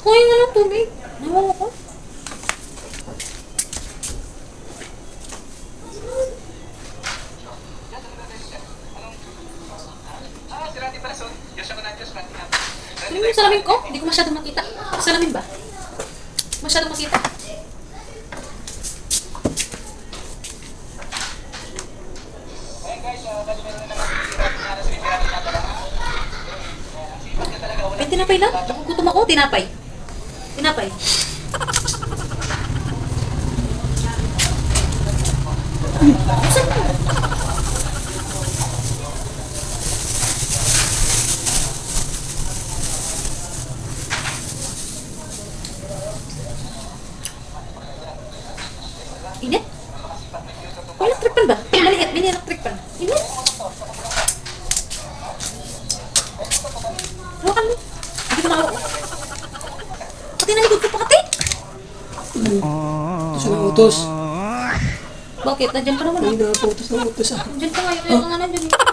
Kuha nga ng tubig. Nawawa ko. Ano yung salamin ko? Hindi ko masyadong makita. Salamin ba? Masyadong makita. Ay, tinapay lang. Nakugutom ako. Tinapay. Tinapay. Saan mo? Init? Oh, electric pan ba? Maliit. Mini electric pan. Init? Hawakan mo. Hindi ko mahawak. Pati nalikod ko pa kati. Utos na utos. Bakit? Nandiyan ka naman. Ay, napautos na utos ah. Nandiyan ka nga. Yung nga nandiyan.